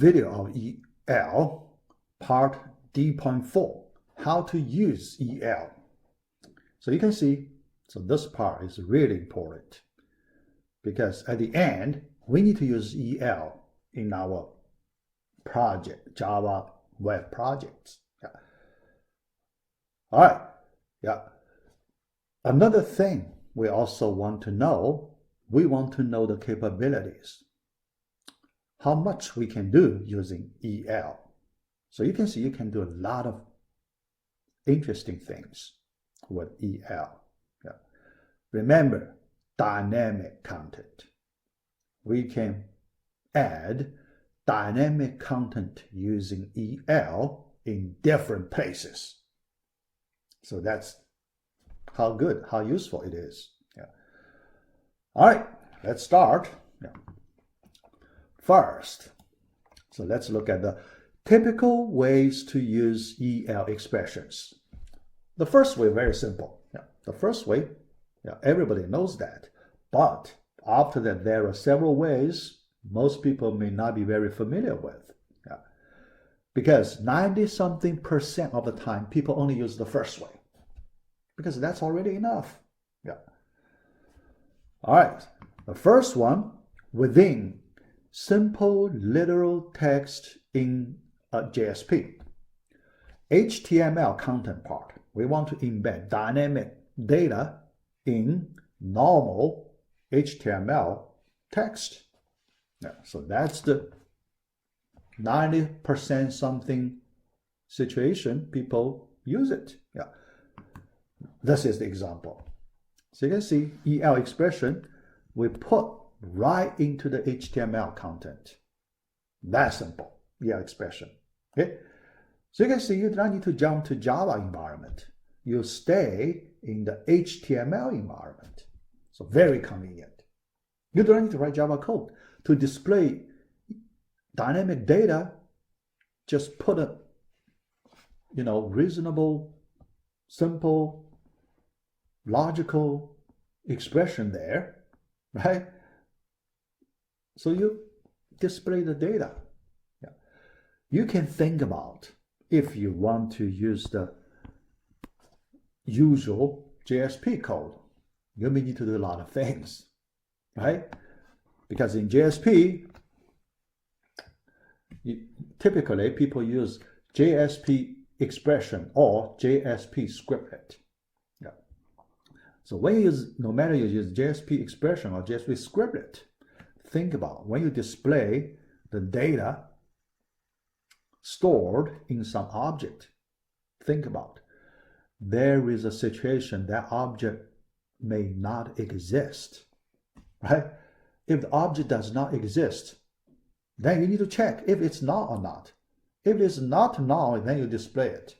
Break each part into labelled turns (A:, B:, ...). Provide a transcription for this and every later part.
A: Video of EL, part D.4, how to use EL. So you can see, so this part is really important because at the end, we need to use EL in our project, Java web projects. Yeah. All right. Yeah. Another thing we also want to know, we want to know the capabilities. How much we can do using EL. So you can see you can do a lot of interesting things with EL. Yeah. Remember, dynamic content. We can add dynamic content using EL in different places. So that's how good, how useful it is. Yeah. All right, let's start. Yeah. First, so let's look at the typical ways to use EL expressions. The first way, very simple. Yeah. The first way, yeah, everybody knows that. But after that, there are several ways most people may not be very familiar with. Yeah. Because 90-something% of the time, people only use the first way. Because that's already enough. Yeah. All right. The first one, within simple literal text in a JSP. HTML content part. We want to embed dynamic data in normal HTML text. Yeah, so that's the 90% something situation people use it. Yeah. This is the example. So you can see EL expression we put right into the HTML content. That simple, EL expression. Okay? So you can see you do not need to jump to Java environment. You stay in the HTML environment. So very convenient. You don't need to write Java code. To display dynamic data, just put a reasonable, simple, logical expression there, right? So you display the data. Yeah. You can think about if you want to use the usual JSP code, you may need to do a lot of things, right? Because in JSP, typically people use JSP expression or JSP scriptlet. Yeah. So when you use, no matter you use JSP expression or JSP scriptlet, think about when you display the data stored in some object, think about there is a situation that object may not exist, right? If the object does not exist, then you need to check if it's null or not. If it's not null, then you display it.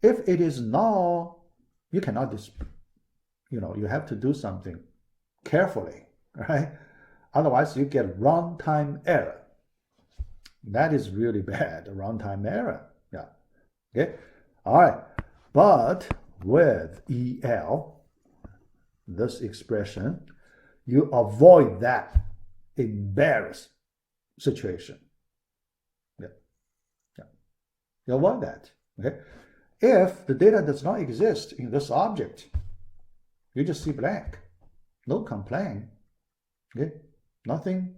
A: If it is null, you cannot display, you have to do something carefully, right? Otherwise, you get runtime error. That is really bad, runtime error. Yeah. Okay. All right. But with EL, this expression, you avoid that embarrassing situation. Yeah. Yeah. You avoid that. Okay. If the data does not exist in this object, you just see blank. No complaint. Okay. Nothing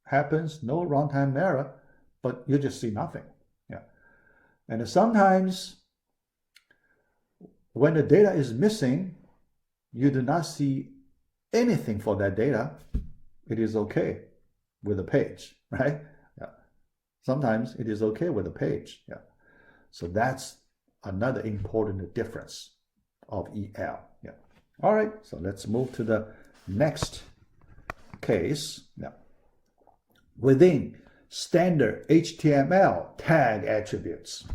A: happens, no runtime error, but you just see nothing. Yeah. And sometimes when the data is missing, you do not see anything for that data. It is okay with the page, right? Yeah. Sometimes it is okay with the page. Yeah. So that's another important difference of EL. Yeah. All right. So let's move to the next case. Now, within standard HTML tag attributes,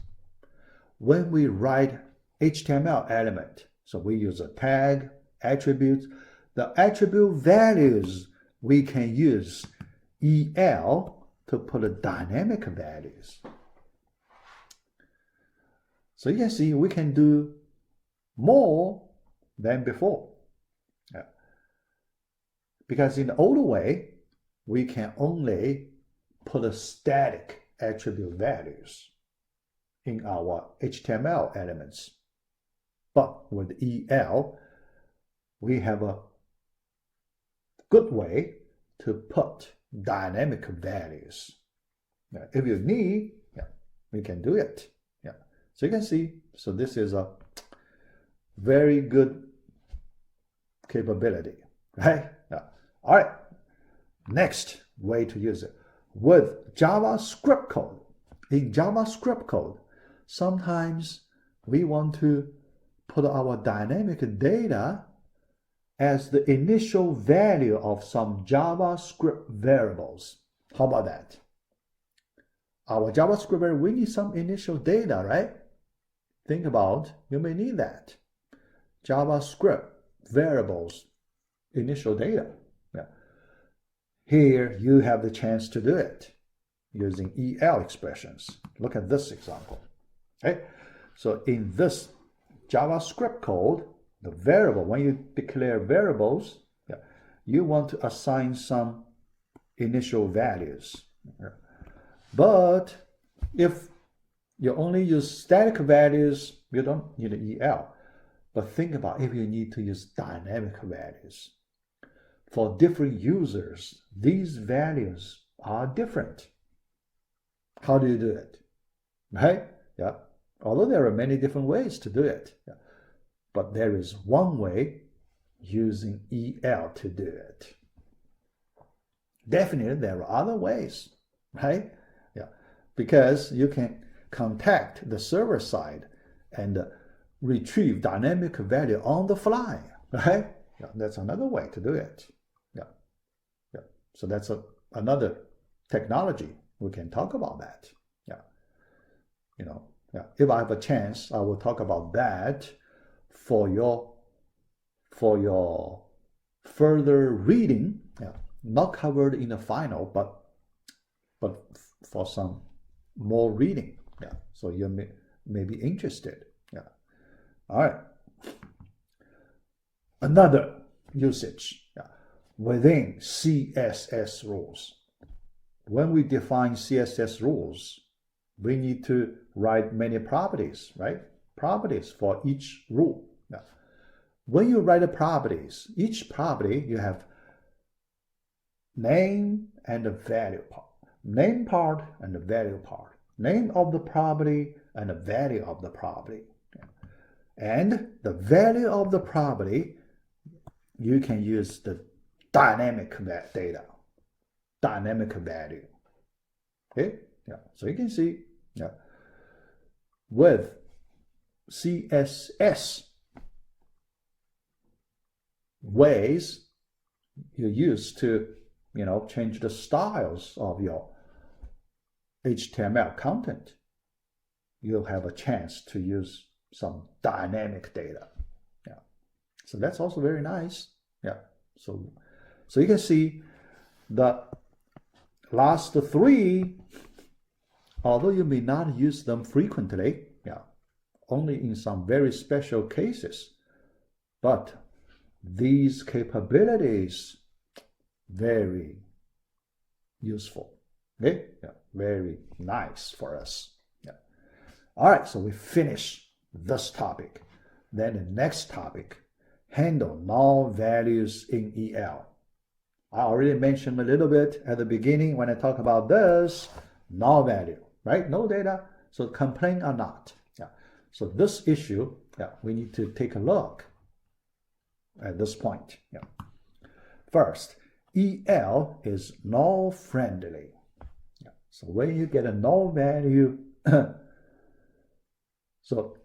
A: when we write HTML element, so we use a tag attribute, the attribute values we can use EL to put a dynamic values. So you can see we can do more than before. Because in the old way, we can only put a static attribute values in our HTML elements. But with EL, we have a good way to put dynamic values. Now, if you need, we can do it. So you can see, so this is a very good capability, right? All right. Next way to use it with JavaScript code. In JavaScript code, sometimes we want to put our dynamic data as the initial value of some JavaScript variables. How about that? Our JavaScript, we need some initial data, right? Think about, you may need that. JavaScript variables, initial data. Here you have the chance to do it using EL expressions. Look at this example. Okay? So in this JavaScript code, the variable, when you declare variables, you want to assign some initial values. But if you only use static values, you don't need an EL. But think about if you need to use dynamic values. For different users, these values are different. How do you do it? Right? Although there are many different ways to do it. But there is one way using EL to do it. Definitely there are other ways, right? Because you can contact the server side and retrieve dynamic value on the fly, right? That's another way to do it. So that's another technology. We can talk about that. If I have a chance, I will talk about that for your further reading. Not covered in the final, but for some more reading. So you may be interested. All right. Another usage within CSS rules. When we define CSS rules, we need to write many properties, right? Properties for each rule. When you write the properties, each property you have name and the value part. Name part and the value part. Name of the property and the value of the property. And the value of the property, you can use the dynamic data, dynamic value. Okay? So you can see with CSS ways you use to change the styles of your HTML content, you'll have a chance to use some dynamic data. So that's also very nice. So you can see the last three, although you may not use them frequently, only in some very special cases, but these capabilities very useful. Okay? Very nice for us. All right, so we finish this topic. Then the next topic, handle null values in EL. I already mentioned a little bit at the beginning when I talk about this, null value, right? No data, so complain or not. So this issue, we need to take a look at this point. First, EL is null friendly. So when you get a null value, so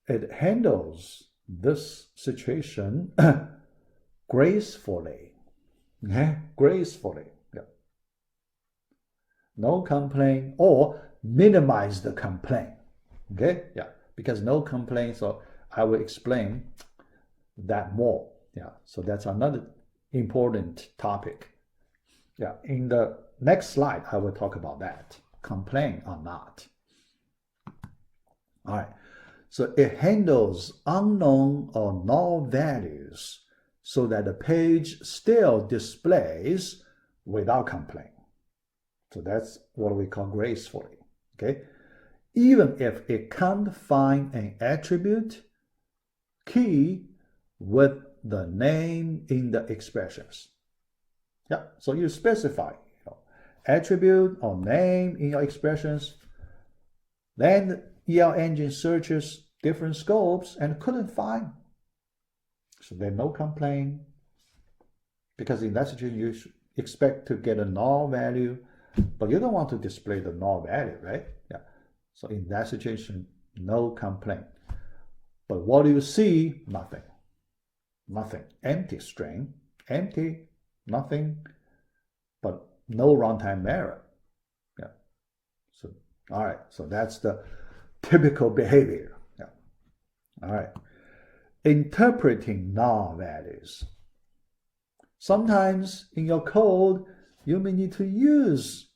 A: it handles this situation gracefully. Gracefully. No complaint or minimize the complaint. Because no complaint, so I will explain that more. So that's another important topic. In the next slide, I will talk about that. Complain or not. All right. So it handles unknown or null values so that the page still displays without complaint. So that's what we call gracefully. Okay. Even if it can't find an attribute key with the name in the expressions. Yeah, so you specify attribute or name in your expressions. Then the EL engine searches different scopes and couldn't find. So there's no complaint, because in that situation you expect to get a null value, but you don't want to display the null value, right? Yeah. So in that situation, no complaint. But what do you see? Nothing. Nothing. Empty string. Empty. Nothing. But no runtime error. Yeah. So all right. So that's the typical behavior. Yeah. All right. Interpreting null values. Sometimes in your code, you may need to use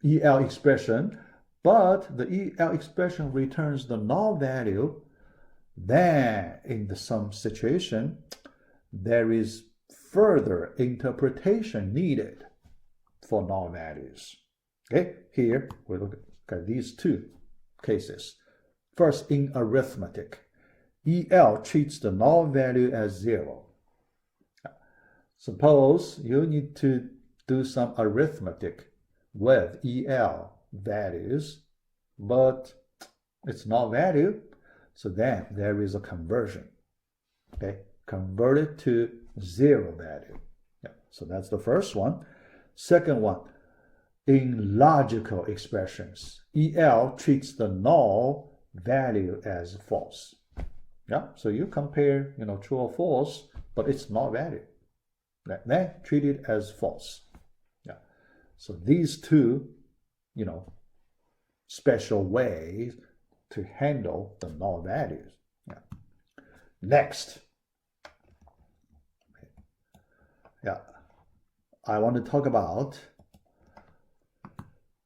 A: EL expression, but the EL expression returns the null value. Then in some situation, there is further interpretation needed for null values. Okay, here we look at these two cases. First, in arithmetic, EL treats the null value as 0. Suppose you need to do some arithmetic with EL values, but it's null value. So then there is a conversion. Okay, convert it to 0 value. Yeah. So that's the first one. Second one, in logical expressions, EL treats the null value as false. Yeah. So you compare, true or false, but it's null value. Then treat it as false. Yeah. So these two, special ways to handle the null values. Yeah. Next, I want to talk about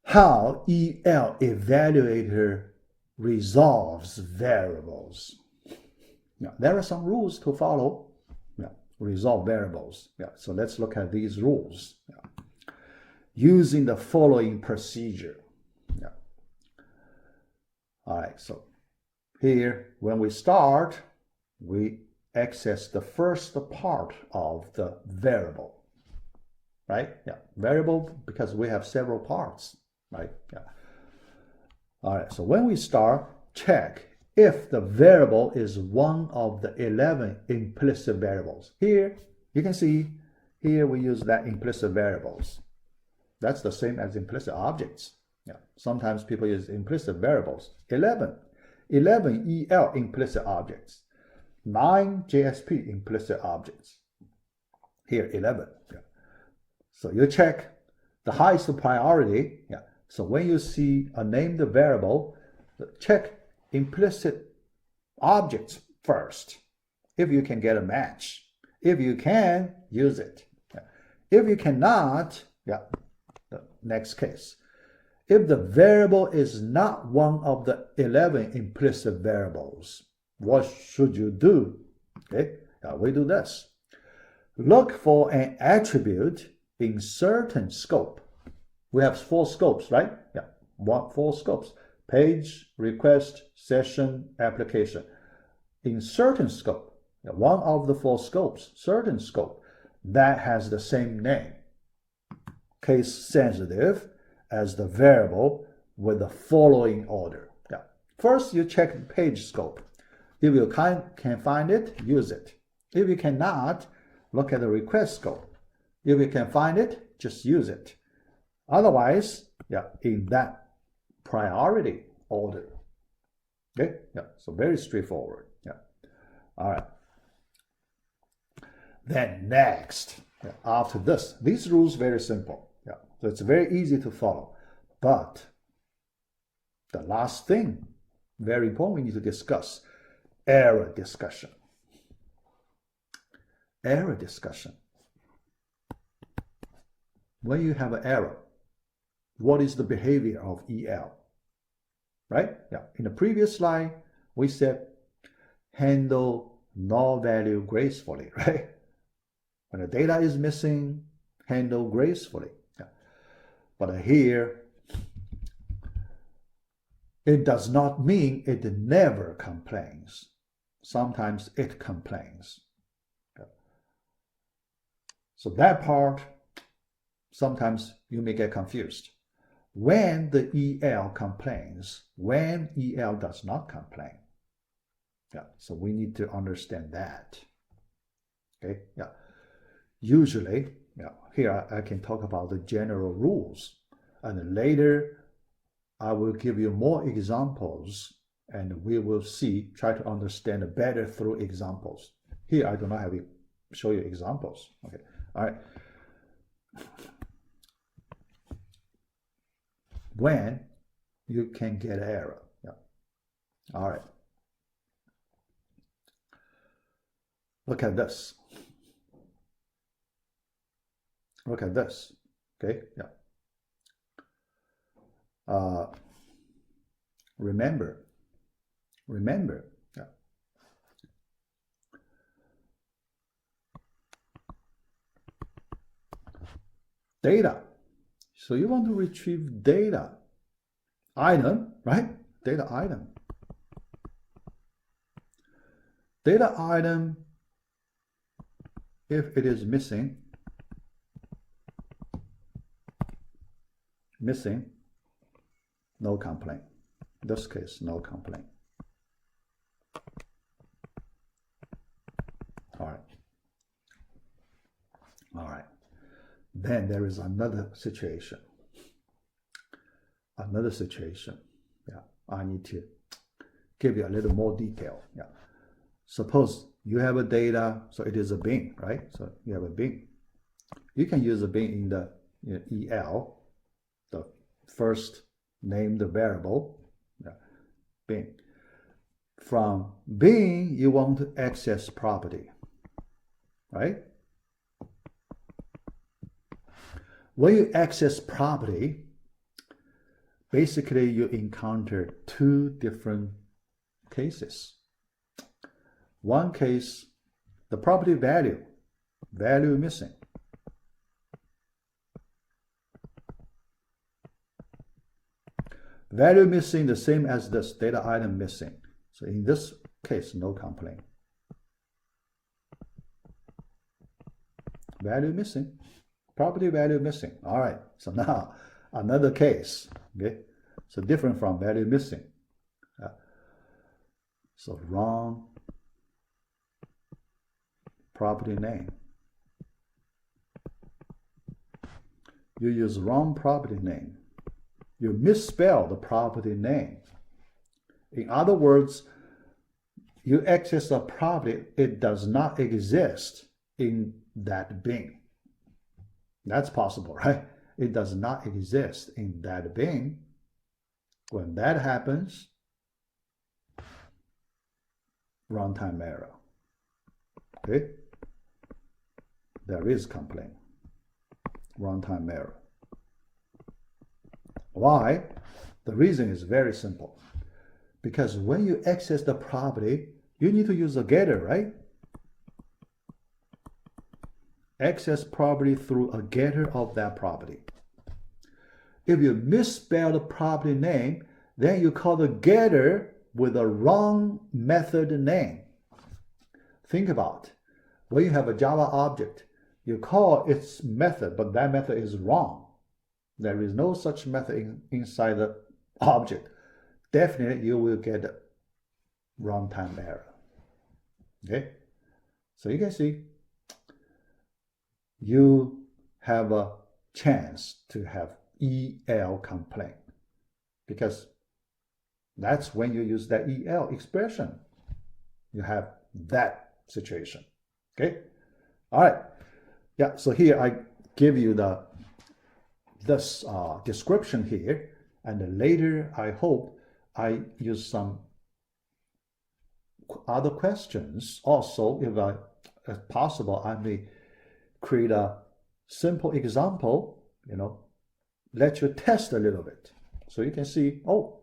A: how EL Evaluator resolves variables. Yeah, there are some rules to follow. Yeah, resolve variables. Yeah, so let's look at these rules. Yeah. Using the following procedure. Yeah. All right, so here, when we start, we access the first part of the variable, right? Yeah, variable, because we have several parts, right? Yeah. All right, so when we start, check if the variable is one of the 11 implicit variables. Here, you can see, here we use that implicit variables. That's the same as implicit objects. Yeah. Sometimes people use implicit variables. 11 EL implicit objects. 9 JSP implicit objects. Here, 11. Yeah. So you check the highest priority. Yeah. So when you see a named variable, check implicit objects first. If you can get a match. If you can, use it. Yeah. If you cannot, yeah, the next case. If the variable is not one of the 11 implicit variables, what should you do? Okay, now we do this. Look for an attribute in certain scope. We have 4 scopes, right? Yeah, 4 scopes. Page, request, session, application. In certain scope, one of the 4 scopes, certain scope, that has the same name, case sensitive, as the variable with the following order. Yeah. First, you check the page scope. If you can find it, use it. If you cannot, look at the request scope. If you can find it, just use it. Otherwise, yeah, in that priority order. Okay, yeah, so very straightforward. Yeah. All right. Then next, yeah, after this, these rules very simple. Yeah, so it's very easy to follow. But the last thing, very important, we need to discuss error discussion. Error discussion. When you have an error, what is the behavior of EL? Right? Yeah. In the previous slide, we said handle null value gracefully, right? When the data is missing, handle gracefully. Yeah. But here, it does not mean it never complains. Sometimes it complains. So that part, sometimes you may get confused. When the EL complains, when EL does not complain. Yeah, so we need to understand that. Okay, yeah. Usually, yeah, here I can talk about the general rules, and later I will give you more examples, and we will try to understand better through examples. Here I do not have to show you examples. Okay, all right. When you can get error. Yeah. All right. Look at this. Look at this. Okay. Yeah. Remember. Yeah. Data. So you want to retrieve data item, right? Data item. Data item, if it is missing, no complaint. In this case, no complaint. All right. All right. Then there is another situation. Yeah, I need to give you a little more detail. Yeah. Suppose you have a data, so it is a bin, right? So you have a bin. You can use a bin in the EL, the first named variable, yeah, bin. From bin, you want to access property, right? When you access property, basically you encounter two different cases. One case, the property value missing. Value missing, the same as this, data item missing. So in this case, no complaint. Value missing, property value missing. All right, so now another case, okay? So different from value missing. So wrong property name. You use wrong property name. You misspell the property name. In other words, you access a property, it does not exist in that bin. That's possible, right? It does not exist in that bin. When that happens, runtime error. Okay? There is complaint. Runtime error. Why? The reason is very simple. Because when you access the property, you need to use a getter, right? Access property through a getter of that property. If you misspell the property name, then you call the getter with a wrong method name. Think about it. When you have a Java object, you call its method, but that method is wrong. There is no such method inside the object. Definitely you will get runtime error. Okay? So you can see you have a chance to have EL complaint, because that's when you use that EL expression. You have that situation. Okay? All right. Yeah, so here I give you this description here, and later I hope I use some other questions. Also, if possible, I may create a simple example, let you test a little bit. So you can see, oh,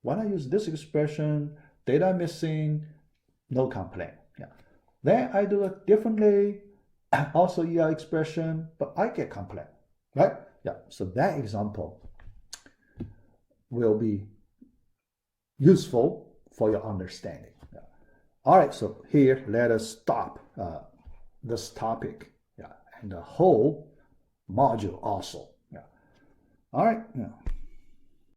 A: when I use this expression, data missing, no complaint. Yeah. Then I do it differently, also EL expression, but I get complaint, right? Yeah, so that example will be useful for your understanding. Yeah. All right, so here let us stop this topic, yeah, and the whole module also. Yeah. All right. Yeah.